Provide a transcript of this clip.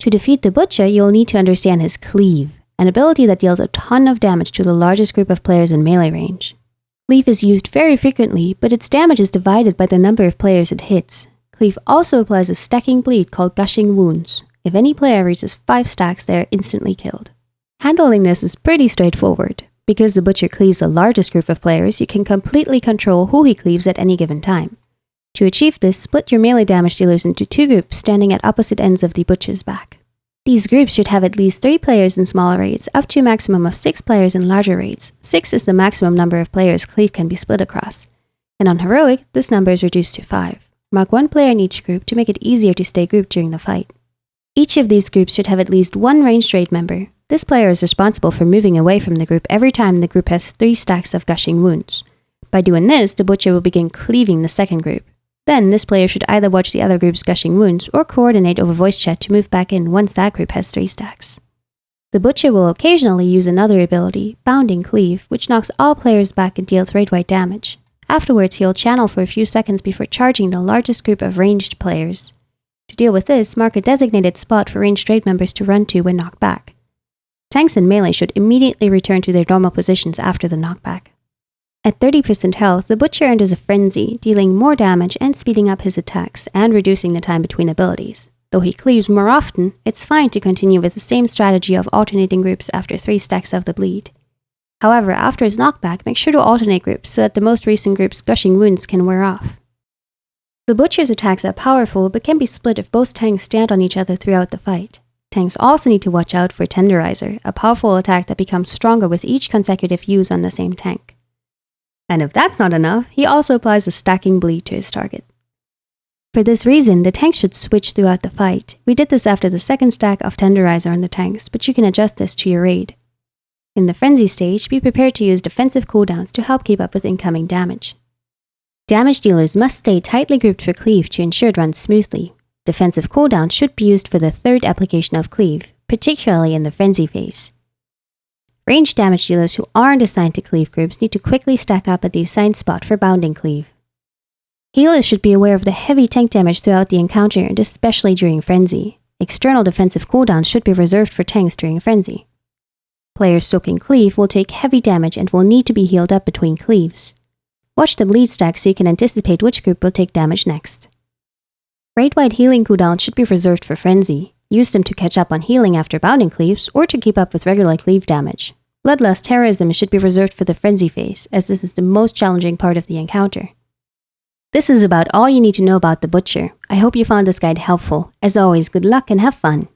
To defeat the Butcher, you'll need to understand his Cleave, an ability that deals a ton of damage to the largest group of players in melee range. Cleave is used very frequently, but its damage is divided by the number of players it hits. Cleave also applies a stacking bleed called Gushing Wounds. If any player reaches 5 stacks, they are instantly killed. Handling this is pretty straightforward. Because the Butcher cleaves the largest group of players, you can completely control who he cleaves at any given time. To achieve this, split your melee damage dealers into 2 groups standing at opposite ends of the Butcher's back. These groups should have at least 3 players in smaller raids, up to a maximum of 6 players in larger raids. 6 is the maximum number of players Cleave can be split across. And on Heroic, this number is reduced to 5. Mark 1 player in each group to make it easier to stay grouped during the fight. Each of these groups should have at least 1 ranged raid member. This player is responsible for moving away from the group every time the group has 3 stacks of Gushing Wounds. By doing this, the Butcher will begin cleaving the second group. Then, this player should either watch the other group's Gushing Wounds or coordinate over voice chat to move back in once that group has 3 stacks. The Butcher will occasionally use another ability, Bounding Cleave, which knocks all players back and deals raid-wide damage. Afterwards, he'll channel for a few seconds before charging the largest group of ranged players. To deal with this, mark a designated spot for ranged raid members to run to when knocked back. Tanks and melee should immediately return to their normal positions after the knockback. At 30% health, the Butcher enters a frenzy, dealing more damage and speeding up his attacks and reducing the time between abilities. Though he cleaves more often, it's fine to continue with the same strategy of alternating groups after 3 stacks of the bleed. However, after his knockback, make sure to alternate groups so that the most recent group's Gushing Wounds can wear off. The Butcher's attacks are powerful but can be split if both tanks stand on each other throughout the fight. Tanks also need to watch out for Tenderizer, a powerful attack that becomes stronger with each consecutive use on the same tank. And if that's not enough, he also applies a stacking bleed to his target. For this reason, the tanks should switch throughout the fight. We did this after the second stack of Tenderizer on the tanks, but you can adjust this to your raid. In the Frenzy stage, be prepared to use defensive cooldowns to help keep up with incoming damage. Damage dealers must stay tightly grouped for Cleave to ensure it runs smoothly. Defensive cooldowns should be used for the third application of Cleave, particularly in the Frenzy phase. Ranged damage dealers who aren't assigned to Cleave groups need to quickly stack up at the assigned spot for Bounding Cleave. Healers should be aware of the heavy tank damage throughout the encounter and especially during Frenzy. External defensive cooldowns should be reserved for tanks during Frenzy. Players soaking Cleave will take heavy damage and will need to be healed up between cleaves. Watch the bleed stack so you can anticipate which group will take damage next. Raid-wide healing cooldowns should be reserved for Frenzy. Use them to catch up on healing after Bounding Cleaves or to keep up with regular Cleave damage. Bloodlust Terrorism should be reserved for the Frenzy phase, as this is the most challenging part of the encounter. This is about all you need to know about the Butcher. I hope you found this guide helpful. As always, good luck and have fun!